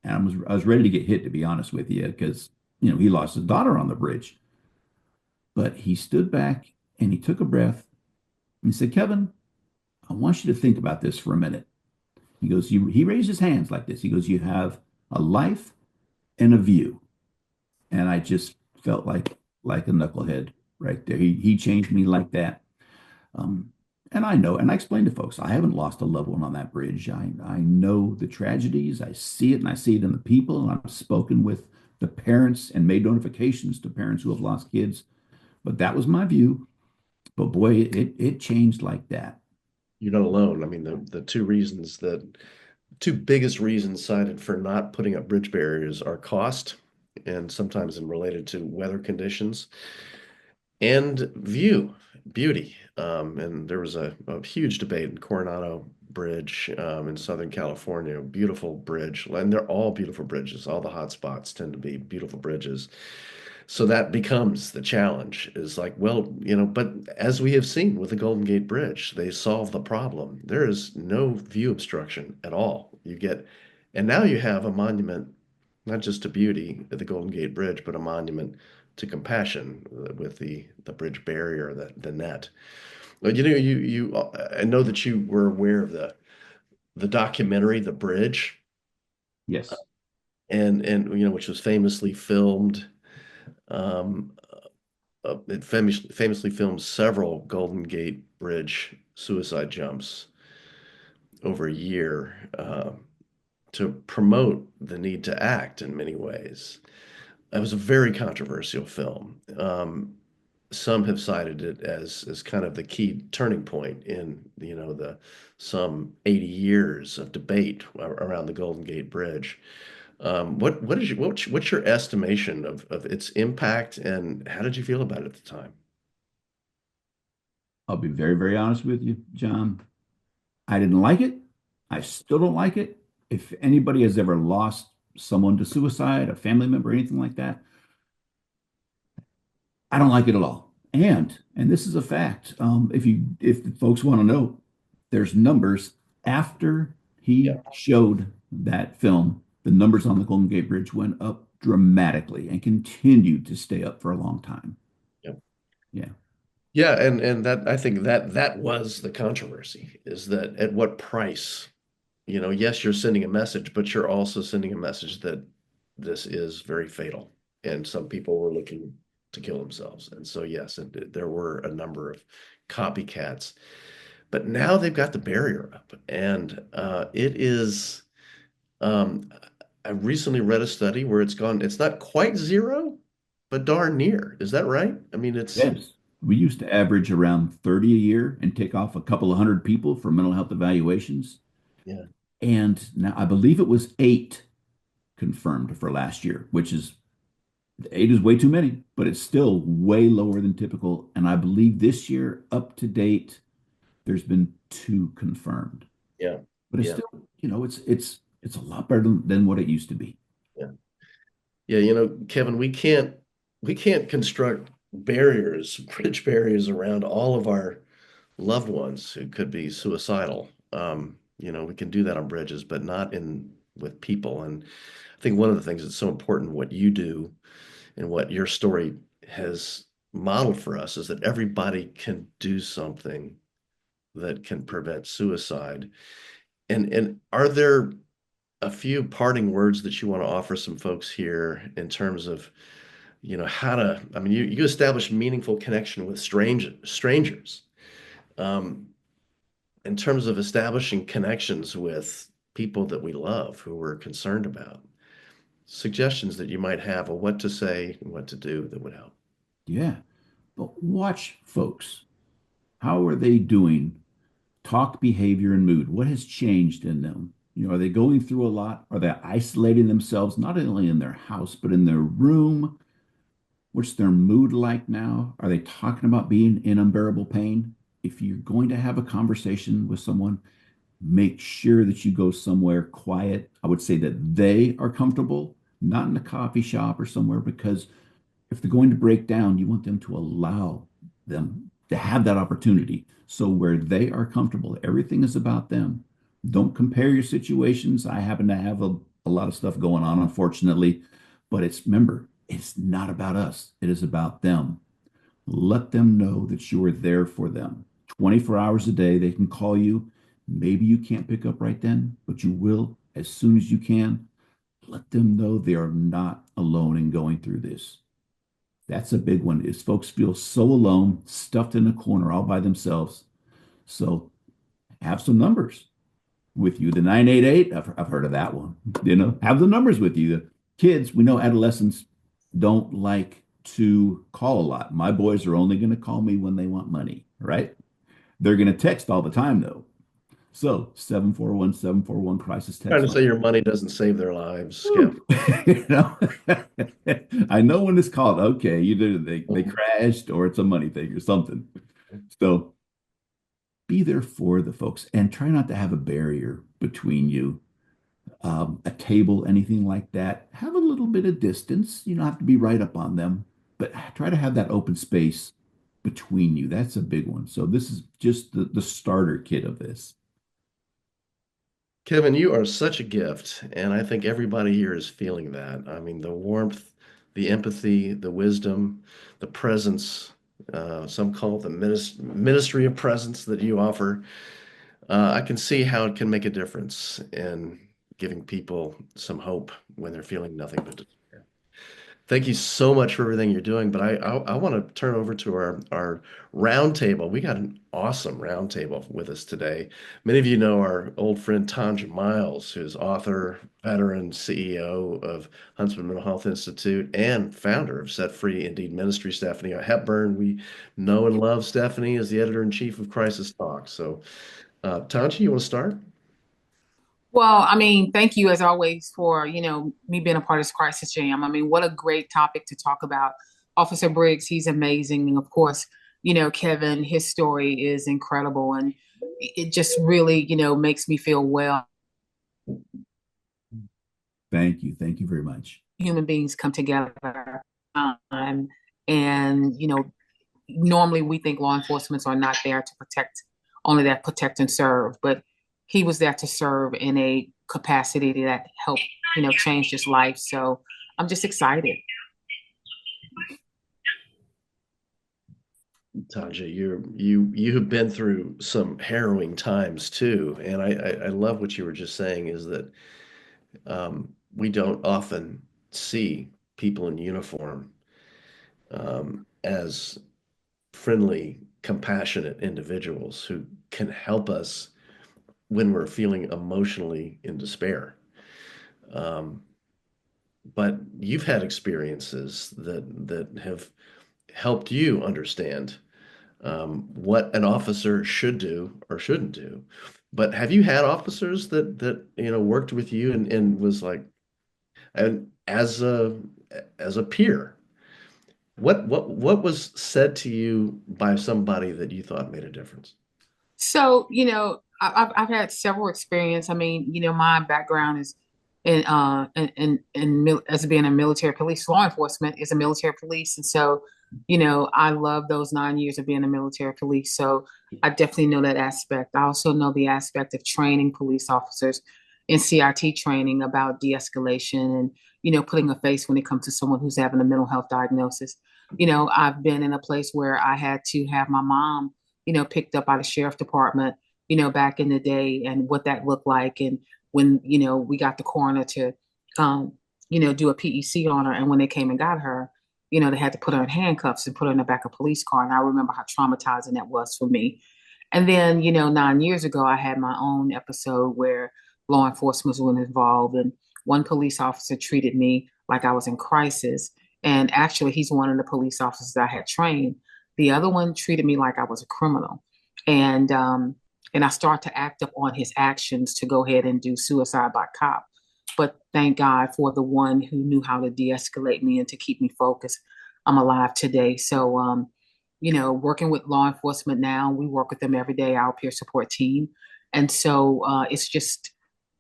and I was ready to get hit, to be honest with you, because he lost his daughter on the bridge. But he stood back and he took a breath and he said, Kevin, I want you to think about this for a minute. He goes, he raised his hands like this. He goes, you have a life and a view. And I just felt like a knucklehead right there. He changed me like that. Um, and I know, and I explained to folks, I haven't lost a loved one on that bridge. I know the tragedies. I see it, and I see it in the people. And I've spoken with the parents and made notifications to parents who have lost kids. But that was my view. But boy, it changed like that. You're not alone. I mean, the two biggest reasons cited for not putting up bridge barriers are cost and sometimes in related to weather conditions and view, beauty. And there was a huge debate in Coronado Bridge in Southern California, beautiful bridge, and they're all beautiful bridges. All the hot spots tend to be beautiful bridges. So that becomes the challenge is like, well, but as we have seen with the Golden Gate Bridge, they solve the problem. There is no view obstruction at all. And now you have a monument, not just to beauty at the Golden Gate Bridge, but a monument to compassion with the bridge barrier, the net. Well, I know that you were aware of the documentary, The Bridge, Yes. and which was famously filmed. Um, it famously filmed several Golden Gate Bridge suicide jumps over a year to promote the need to act in many ways. It was a very controversial film. Some have cited it as kind of the key turning point in the some 80 years of debate around the Golden Gate Bridge. What's your estimation of its impact, and how did you feel about it at the time? I'll be very, very honest with you, John. I didn't like it. I still don't like it. If anybody has ever lost someone to suicide, a family member, anything like that, I don't like it at all. And this is a fact. If the folks want to know, there's numbers after he Yeah, showed that film, the numbers on the Golden Gate Bridge went up dramatically and continued to stay up for a long time. yeah, Yeah. yeah, and that I think that was the controversy is that at what price? Yes, you're sending a message, but you're also sending a message that this is very fatal, and some people were looking to kill themselves. And so, yes, there were a number of copycats, but now they've got the barrier up, and it is. Um, I recently read a study where it's not quite zero, but darn near. Is that right? I mean, it's Yes. We used to average around 30 a year and take off a couple of hundred people for mental health evaluations. yeah, And now I believe it was eight confirmed for last year, which is eight is way too many, but it's still way lower than typical. And I believe this year, up to date, there's been two confirmed. yeah, But it's yeah, still, it's a lot better than what it used to be. yeah. Yeah, Kevin, we can't construct barriers, bridge barriers around all of our loved ones who could be suicidal. We can do that on bridges, but not in with people. And I think one of the things that's so important, what you do and what your story has modeled for us, is that everybody can do something that can prevent suicide. And are there a few parting words that you want to offer some folks here in terms of how to, I mean, you establish meaningful connection with strangers, um, in terms of establishing connections with people that we love, who we're concerned about. Suggestions that you might have of what to say and what to do that would help. Yeah. But watch folks. How are they doing? Talk, behavior, and mood. What has changed in them? Are they going through a lot? Are they isolating themselves, not only in their house, but in their room? What's their mood like now? Are they talking about being in unbearable pain? If you're going to have a conversation with someone, make sure that you go somewhere quiet. I would say that they are comfortable, not in a coffee shop or somewhere, because if they're going to break down, you want them to allow them to have that opportunity. So where they are comfortable, everything is about them. Don't compare your situations. I happen to have a lot of stuff going on, unfortunately, but remember, it's not about us. It is about them. Let them know that you are there for them. 24 hours a day, they can call you. Maybe you can't pick up right then, but you will as soon as you can. Let them know they are not alone in going through this. That's a big one, is folks feel so alone, stuffed in a corner all by themselves. So have some numbers with you. The 988, I've heard of that one. Have the numbers with you. The kids, we know adolescents don't like to call a lot. My boys are only going to call me when they want money, right? They're going to text all the time, though. So 741-741 crisis Trying text to say line. your money doesn't save their lives, Kevin. Woo. you know, I know when it's called. Okay, either they crashed or it's a money thing or something. So be there for the folks and try not to have a barrier between you, a table, anything like that. Have a little bit of distance. You don't have to be right up on them, but try to have that open space between you. That's a big one. So this is just the starter kit of this. Kevin, you are such a gift, and I think everybody here is feeling that. I mean, the warmth, the empathy, the wisdom, the presence, some call it the ministry of presence that you offer. I can see how it can make a difference in giving people some hope when they're feeling nothing but despair. Thank you so much for everything you're doing, but I want to turn over to our roundtable. We got an awesome roundtable with us today. Many of you know our old friend Tanja Miles, who's author, veteran, CEO of Huntsman Mental Health Institute, and founder of Set Free Indeed Ministry. Stephanie Hepburn, we know and love Stephanie as the editor-in-chief of Crisis Talk. So, Tanja, you want to start? Well, I mean, thank you as always for, me being a part of this crisis jam. I mean, what a great topic to talk about. Officer Briggs, he's amazing. And of course, Kevin, his story is incredible. And it just really, makes me feel well. Thank you. Thank you very much. Human beings come together. Um, and, normally we think law enforcement are not there to protect, only that protect and serve. But he was there to serve in a capacity that helped, change his life. So I'm just excited. Tanja, you have been through some harrowing times too, and I love what you were just saying is that we don't often see people in uniform as friendly, compassionate individuals who can help us when we're feeling emotionally in despair. Um, but you've had experiences that have helped you understand what an officer should do or shouldn't do. But have you had officers that worked with you and was like, and as a peer, what was said to you by somebody that you thought made a difference? So, I've had several experience. I mean, my background is as being a military police. Law enforcement is a military police, and so, I love those 9 years of being a military police. So I definitely know that aspect. I also know the aspect of training police officers in CRT training about de-escalation and, putting a face when it comes to someone who's having a mental health diagnosis. I've been in a place where I had to have my mom picked up by the sheriff department, back in the day and what that looked like. And when, we got the coroner to, do a PEC on her. And when they came and got her, they had to put her in handcuffs and put her in the back of a police car. And I remember how traumatizing that was for me. And then, 9 years ago, I had my own episode where, law enforcement was involved. And one police officer treated me like I was in crisis. And actually, he's one of the police officers I had trained. The other one treated me like I was a criminal. And I start to act up on his actions to go ahead and do suicide by cop. But thank God for the one who knew how to de-escalate me and to keep me focused. I'm alive today. So, working with law enforcement now, we work with them every day, our peer support team. And so it's just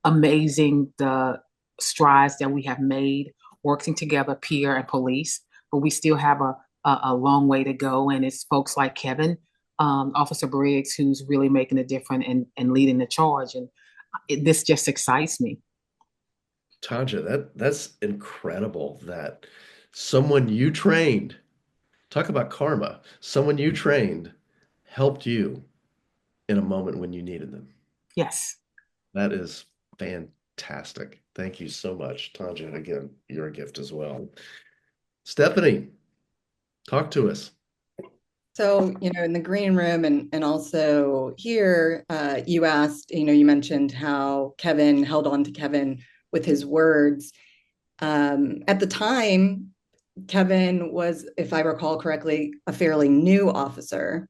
amazing the strides that we have made working together, peer and police, but we still have a long way to go. And it's folks like Kevin, Officer Briggs, who's really making a difference and leading the charge. And this just excites me. Tanja, that's incredible that someone you trained, talk about karma, someone you trained helped you in a moment when you needed them. Yes. That is fantastic. Thank you so much, Tanja. Again, you're a gift as well. Stephanie, talk to us. So, in the green room and also here, you asked, you mentioned how Kevin held on to Kevin with his words. At the time, Kevin was, if I recall correctly, a fairly new officer.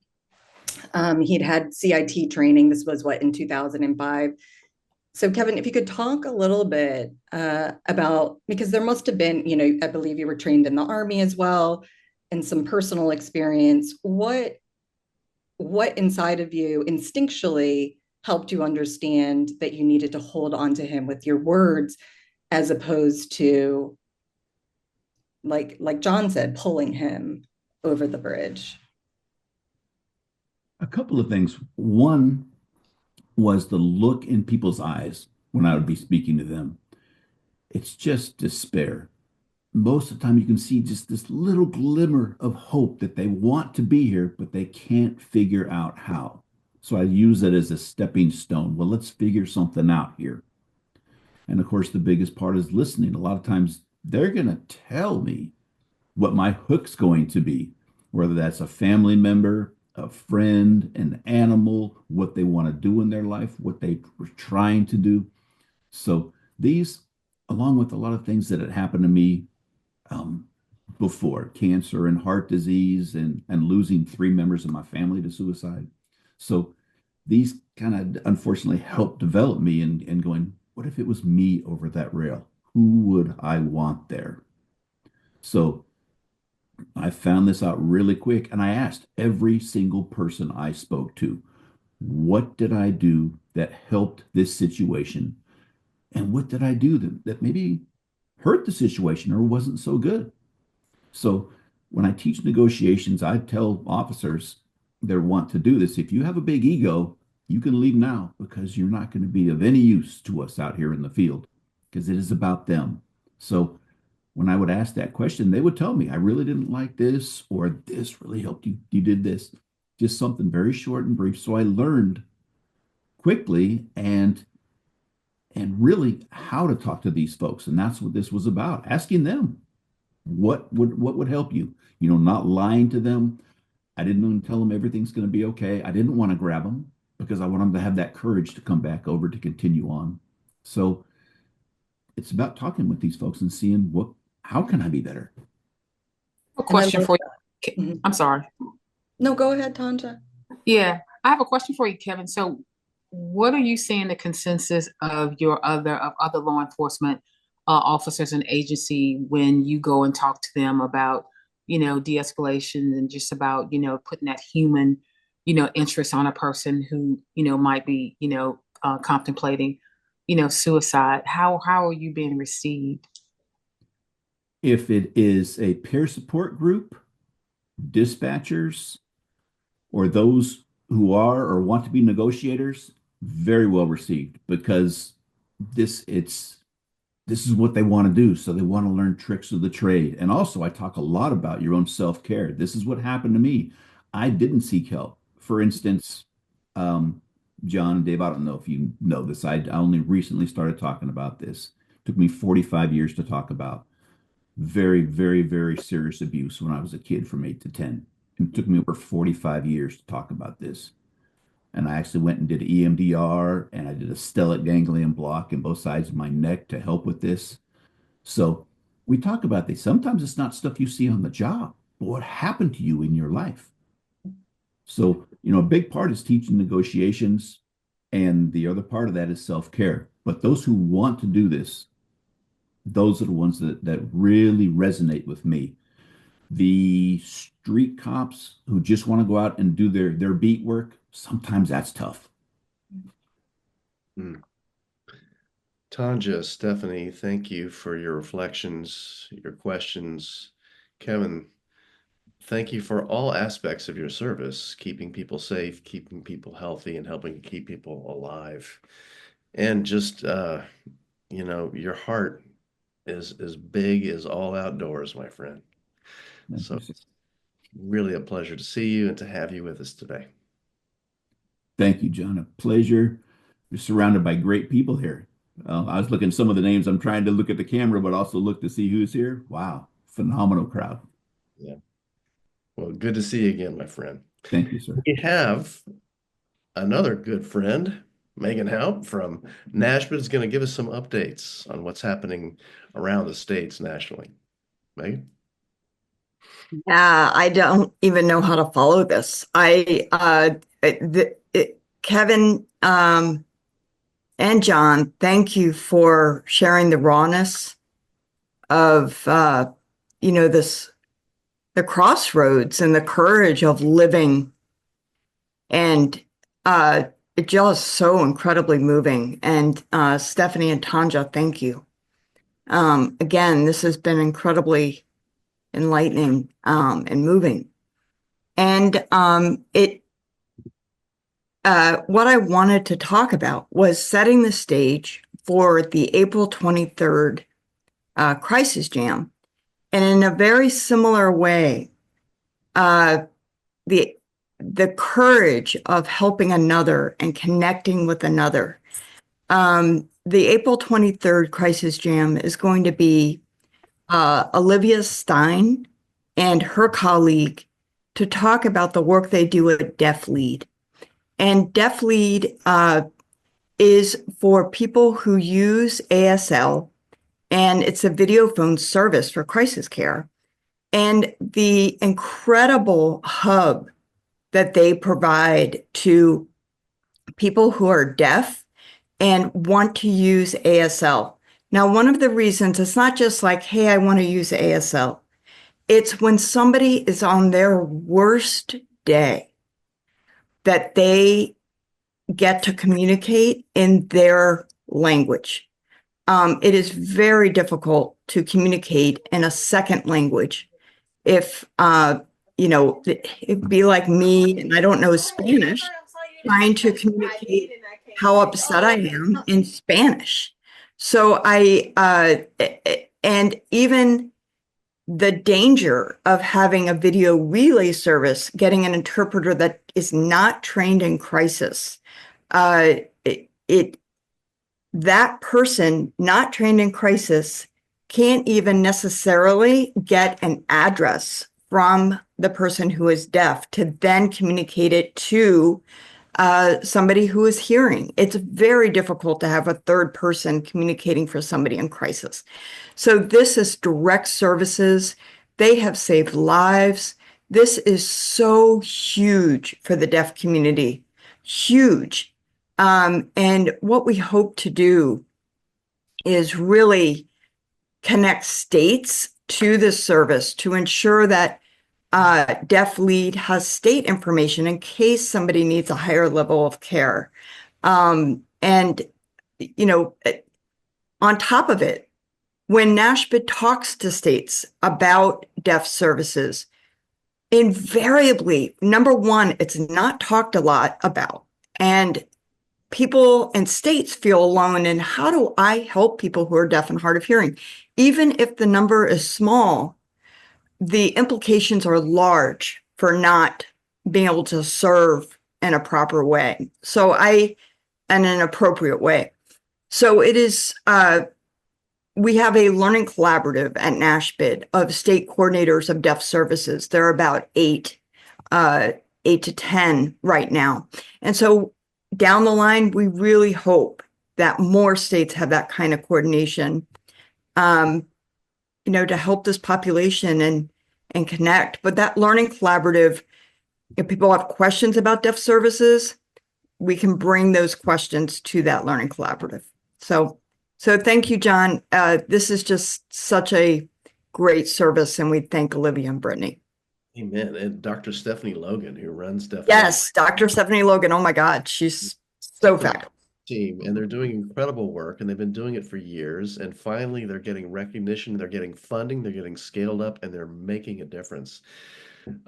He'd had CIT training. This was in 2005. So Kevin, if you could talk a little bit about, because there must have been, I believe you were trained in the Army as well, and some personal experience. What inside of you instinctually helped you understand that you needed to hold on to him with your words, as opposed to, like John said, pulling him over the bridge? A couple of things. One was the look in people's eyes when I would be speaking to them. It's just despair. Most of the time, you can see just this little glimmer of hope that they want to be here, but they can't figure out how. So I use it as a stepping stone. Well, let's figure something out here. And of course, the biggest part is listening. A lot of times, they're going to tell me what my hook's going to be, whether that's a family member, a friend, an animal, what they want to do in their life, what they were trying to do. So these, along with a lot of things that had happened to me before, cancer and heart disease and losing 3 members of my family to suicide. So these kind of unfortunately helped develop me and going, what if it was me over that rail? Who would I want there? So I found this out really quick, and I asked every single person I spoke to, what did I do that helped this situation? And what did I do that maybe hurt the situation or wasn't so good? So when I teach negotiations, I tell officers that want to do this, if you have a big ego, you can leave now, because you're not going to be of any use to us out here in the field, because it is about them. So when I would ask that question, they would tell me, I really didn't like this, or this really helped you. You did this. Just something very short and brief. So I learned quickly and really how to talk to these folks. And that's what this was about, asking them what would help you, not lying to them. I didn't even tell them everything's going to be okay. I didn't want to grab them, because I want them to have that courage to come back over to continue on. So it's about talking with these folks and seeing how can I be better? A question for you. Mhm. I'm sorry. No, go ahead, Tanja. Yeah, I have a question for you, Kevin. So what are you seeing the consensus of other law enforcement officers and agency when you go and talk to them about, de-escalation and just about, putting that human, interest on a person who, might be, contemplating, suicide? How are you being received? If it is a peer support group, dispatchers, or those who are or want to be negotiators, very well received, because this is what they want to do. So they want to learn tricks of the trade. And also, I talk a lot about your own self-care. This is what happened to me. I didn't seek help. For instance, John and Dave, I don't know if you know this. I only recently started talking about this. It took me 45 years to talk about. Very, very, very serious abuse when I was a kid from 8 to 10. It took me over 45 years to talk about this. And I actually went and did EMDR, and I did a stellate ganglion block in both sides of my neck to help with this. So we talk about this. Sometimes it's not stuff you see on the job, but what happened to you in your life. So, a big part is teaching negotiations, and the other part of that is self-care. But those who want to do this, those are the ones that really resonate with me. The street cops who just want to go out and do their beat work, sometimes that's tough. Mm. Tanja, Stephanie, thank you for your reflections, your questions. Kevin, thank you for all aspects of your service, keeping people safe, keeping people healthy, and helping to keep people alive. And just, your heart is as big as all outdoors, my friend. So it's really a pleasure to see you and to have you with us today. Thank you, John. A pleasure. You're surrounded by great people here. I was looking at some of the names. I'm trying to look at the camera, but also look to see who's here. Wow, phenomenal crowd. Yeah. Well, good to see you again, my friend. Thank you, sir. We have another good friend, Megan Haupt from Nashville, is going to give us some updates on what's happening around the states nationally. Megan? Yeah, I don't even know how to follow this. Kevin and John, thank you for sharing the rawness of the crossroads and the courage of living, and it's just so incredibly moving. And Stephanie and Tanja, thank you. Again, this has been incredibly enlightening and moving. And what I wanted to talk about was setting the stage for the April 23rd Crisis Jam. And in a very similar way, the courage of helping another and connecting with another. The April 23rd Crisis Jam is going to be Olivia Stein and her colleague to talk about the work they do at Deaf Lead. And Deaf Lead is for people who use ASL, and it's a video phone service for crisis care. And the incredible hub that they provide to people who are deaf and want to use ASL. Now, one of the reasons, it's not just like, hey, I want to use ASL. It's when somebody is on their worst day that they get to communicate in their language. It is very difficult to communicate in a second language. If, it'd be like me, and I don't know Spanish, trying to communicate how upset I am in Spanish. So and even the danger of having a video relay service, getting an interpreter that is not trained in crisis, that person not trained in crisis can't even necessarily get an address from the person who is deaf to then communicate it to somebody who is hearing. It's very difficult to have a third person communicating for somebody in crisis. So this is direct services. They have saved lives. This is so huge for the deaf community, huge. And what we hope to do is really connect states to this service to ensure that Deaf Lead has state information in case somebody needs a higher level of care. On top of it, when NASHBID talks to states about deaf services, invariably, number one, it's not talked a lot about. And people and states feel alone in how do I help people who are deaf and hard of hearing? Even if the number is small, the implications are large for not being able to serve in a proper way. And in an appropriate way. So it is, we have a learning collaborative at NASHBID of state coordinators of deaf services. There are about 8 8 to 10 right now. And so down the line, we really hope that more states have that kind of coordination, to help this population and connect. But that learning collaborative, if people have questions about deaf services, we can bring those questions to that learning collaborative. So thank you, John. This is just such a great service, and we thank Olivia and Brittany. Amen. And Dr. Stephanie Logan, who runs Deaf Yes, Dr. Stephanie Logan. Oh my God, she's so fabulous. Team, and they're doing incredible work, and they've been doing it for years, and finally they're getting recognition, they're getting funding, they're getting scaled up, and they're making a difference.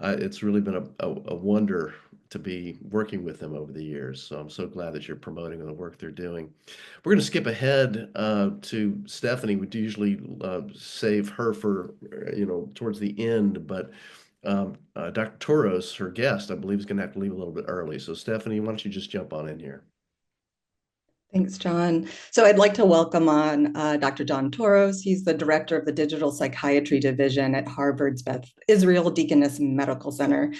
It's really been a wonder to be working with them over the years. So I'm so glad that you're promoting the work they're doing. We're going to skip ahead to Stephanie. We do usually save her for towards the end, but Dr. Toros, her guest, I believe, is going to have to leave a little bit early. So Stephanie, why don't you just jump on in here? Thanks, John. So I'd like to welcome on Dr. John Toros. He's the director of the Digital Psychiatry Division at Harvard's Beth Israel Deaconess Medical Center.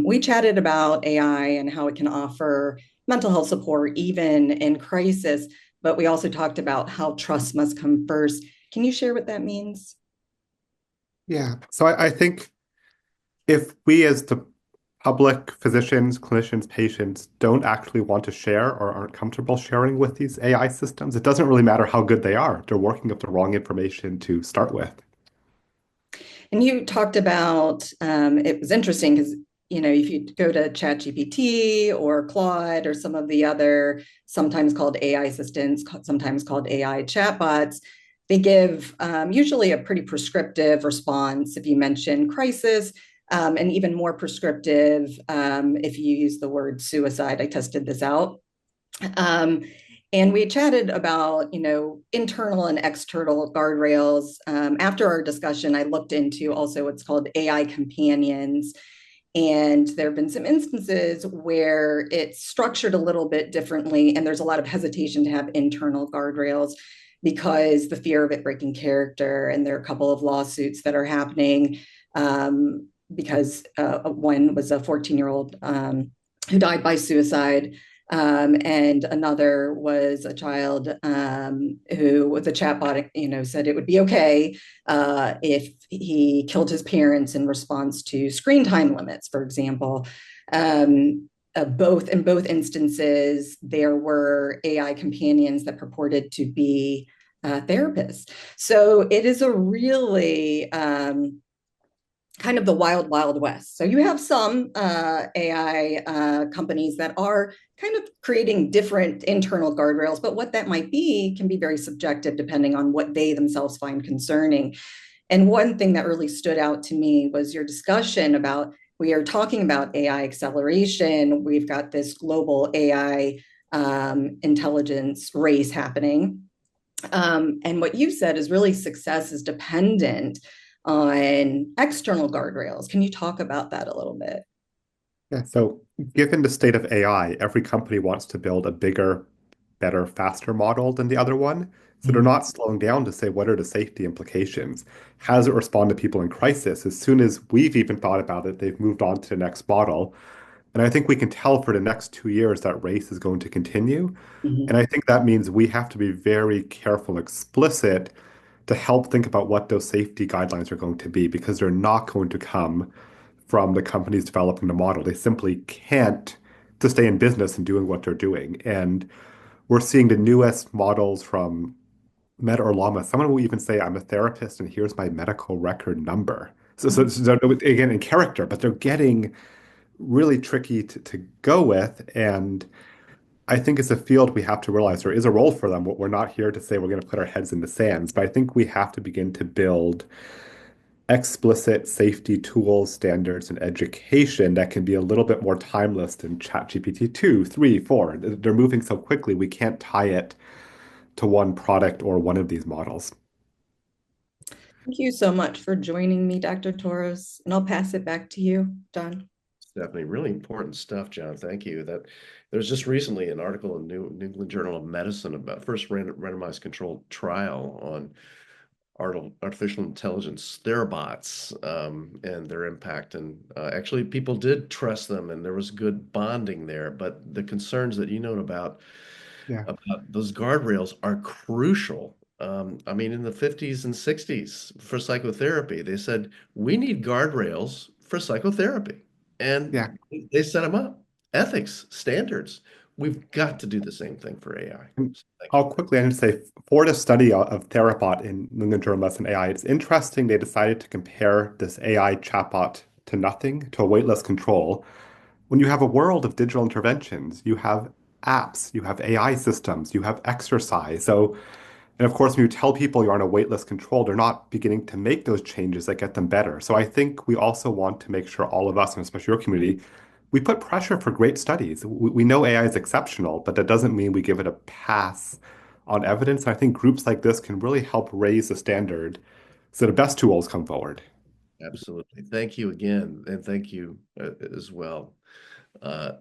We chatted about AI and how it can offer mental health support even in crisis, but we also talked about how trust must come first. Can you share what that means? Yeah, so I think if we as the public, physicians, clinicians, patients don't actually want to share or aren't comfortable sharing with these AI systems, it doesn't really matter how good they are. They're working with the wrong information to start with. And you talked about, it was interesting because, if you go to ChatGPT or Claude or some of the other, sometimes called AI assistants, sometimes called AI chatbots, they give usually a pretty prescriptive response if you mention crisis, and even more prescriptive if you use the word suicide. I tested this out. And we chatted about, internal and external guardrails. After our discussion, I looked into also what's called AI companions. And there have been some instances where it's structured a little bit differently, and there's a lot of hesitation to have internal guardrails because the fear of it breaking character. And there are a couple of lawsuits that are happening because one was a 14-year-old who died by suicide. And another was a child who, with a chatbot, said it would be okay if he killed his parents in response to screen time limits, for example. In both instances, there were AI companions that purported to be therapists. So it is a really kind of the wild, wild west. So you have some AI companies that are kind of creating different internal guardrails, but what that might be can be very subjective depending on what they themselves find concerning. And one thing that really stood out to me was your discussion about, we are talking about AI acceleration. We've got this global AI intelligence race happening. And what you said is really success is dependent on external guardrails. Can you talk about that a little bit? Yeah, so given the state of AI, every company wants to build a bigger, better, faster model than the other one. So they're not slowing down to say, what are the safety implications? How does it respond to people in crisis? As soon as we've even thought about it, they've moved on to the next model. And I think we can tell for the next 2 years that race is going to continue. And I think that means we have to be very careful and explicit to help think about what those safety guidelines are going to be, because they're not going to come from the companies developing the model. They simply can't to stay in business and doing what they're doing. And we're seeing the newest models from Meta or Llama. Someone will even say, I'm a therapist and here's my medical record number. So again, in character, but they're getting really tricky to go with. And I think as a field, we have to realize there is a role for them. We're not here to say we're going to put our heads in the sands, but I think we have to begin to build explicit safety tools, standards, and education that can be a little bit more timeless than ChatGPT 2, 3, 4. They're moving so quickly, we can't tie it to one product or one of these models. Thank you so much for joining me, Dr. Toros, and I'll pass it back to you, John. Definitely really important stuff, John. Thank you. That there's just recently an article in New England Journal of Medicine about first randomized controlled trial on artificial intelligence, their bots, and their impact. And actually, people did trust them, and there was good bonding there. But the concerns that you note Yeah. about those guardrails are crucial. I mean, in the 50s and 60s for psychotherapy, they said we need guardrails for psychotherapy, and Yeah. they set them up. Ethics, standards. We've got to do the same thing for AI. And So thank you. I'll quickly end and say for the study of Therapot in New England Journal of Medicine AI, it's interesting they decided to compare this AI chatbot to nothing, to a weightless control. When you have a world of digital interventions, you have apps, you have AI systems, you have exercise. So, and of course, when you tell people you're on a waitlist control, they're not beginning to make those changes that get them better. So I think we also want to make sure all of us, and especially your community, we put pressure for great studies. We know AI is exceptional, but that doesn't mean we give it a pass on evidence. And I think groups like this can really help raise the standard so the best tools come forward. Absolutely. Thank you again, and thank you as well, uh,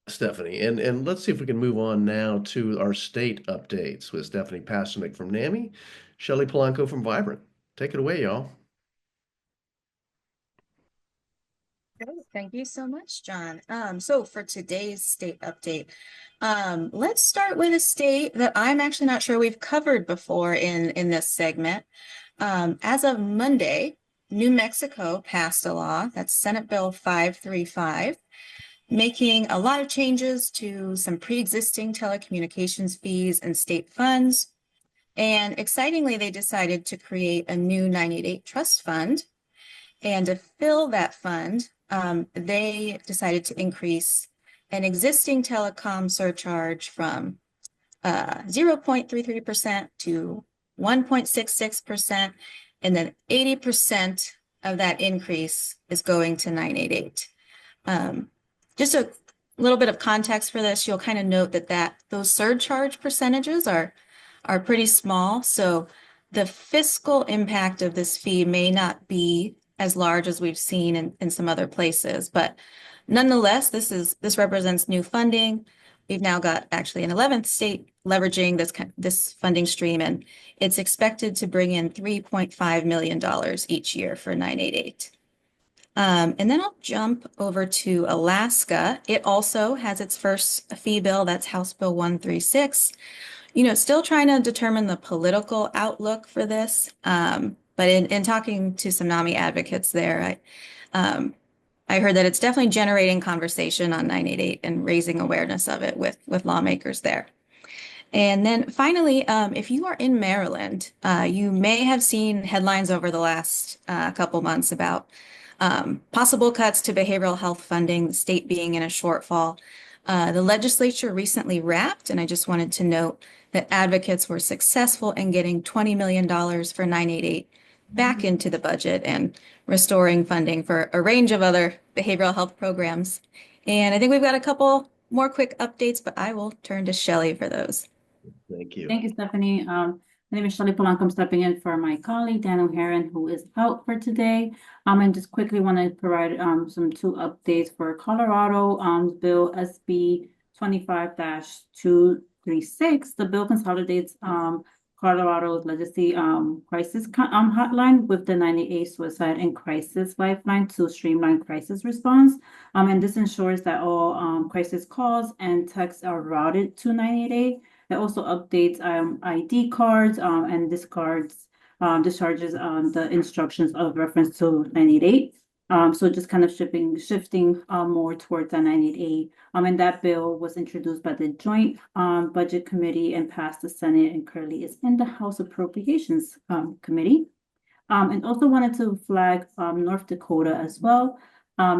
Stephanie. And let's see if we can move on now to our state updates with Stephanie Pasternak from NAMI, Shelley Polanco from Vibrant. Take it away, y'all. Great. Thank you so much, John. So for today's state update, let's start with a state that I'm actually not sure we've covered before in this segment. As of Monday, New Mexico passed a law, that's Senate Bill 535, making a lot of changes to some pre-existing telecommunications fees and state funds. And excitingly, they decided to create a new 988 trust fund. And to fill that fund, they decided to increase an existing telecom surcharge from 0.33% to 1.66%, and then 80% of that increase is going to 988. Just a little bit of context for this, you'll kind of note that those surcharge percentages are pretty small. So the fiscal impact of this fee may not be as large as we've seen in some other places, but nonetheless, this represents new funding. We've now got actually an 11th state leveraging this funding stream, and it's expected to bring in $3.5 million each year for 988. And then I'll jump over to Alaska. It also has its first fee bill, that's House Bill 136. Still trying to determine the political outlook for this. But in talking to some NAMI advocates there, I heard that it's definitely generating conversation on 988 and raising awareness of it with lawmakers there. And then finally, if you are in Maryland, you may have seen headlines over the last couple months about possible cuts to behavioral health funding, the state being in a shortfall. The legislature recently wrapped, and I just wanted to note that advocates were successful in getting $20 million for 988 back into the budget and restoring funding for a range of other behavioral health programs. And I think we've got a couple more quick updates, but I will turn to Shelley for those. Thank you. Thank you, Stephanie. My name is Shelley Polanco. I'm stepping in for my colleague, Dan O'Haron, who is out for today. And just quickly want to provide some two updates for Colorado. Bill SB 25-236. The bill consolidates Colorado's legacy crisis hotline with the 988 suicide and crisis lifeline to streamline crisis response. And this ensures that all crisis calls and texts are routed to 988. It also updates ID cards and discharges the instructions of reference to 988. So just kind of shifting more towards the 988. And that bill was introduced by the Joint Budget Committee and passed the Senate and currently is in the House Appropriations Committee. And also wanted to flag North Dakota as well.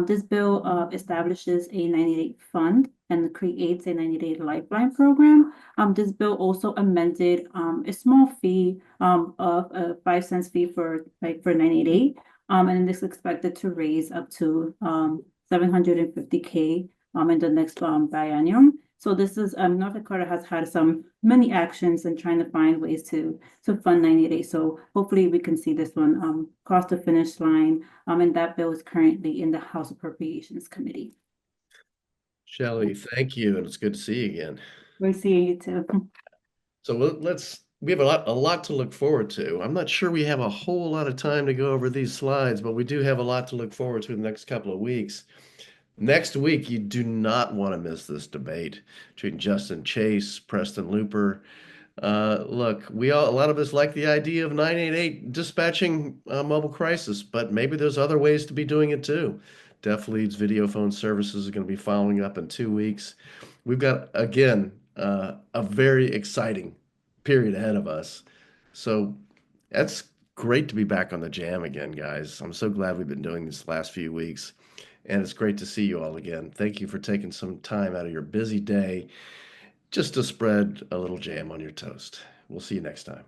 This bill establishes a 988 fund and creates a 988 lifeline program. This bill also amended a small fee of a 5 cents fee for 988. And this is expected to raise up to $750K in the next biennium. So this is North Dakota has had many actions and trying to find ways to fund 988. So hopefully we can see this one cross the finish line. And that bill is currently in the House Appropriations Committee. Shelley, thank you, and it's good to see you again. We're seeing you too. So let's we have a lot to look forward to. I'm not sure we have a whole lot of time to go over these slides, but we do have a lot to look forward to in the next couple of weeks. Next week, you do not want to miss this debate between Justin Chase, Preston Looper. Look, a lot of us like the idea of 988 dispatching mobile crisis, but maybe there's other ways to be doing it too. Def Lead's video phone services are going to be following up in 2 weeks. We've got, again, a very exciting period ahead of us. So that's great to be back on the jam again, guys. I'm so glad we've been doing this last few weeks. And it's great to see you all again. Thank you for taking some time out of your busy day just to spread a little jam on your toast. We'll see you next time.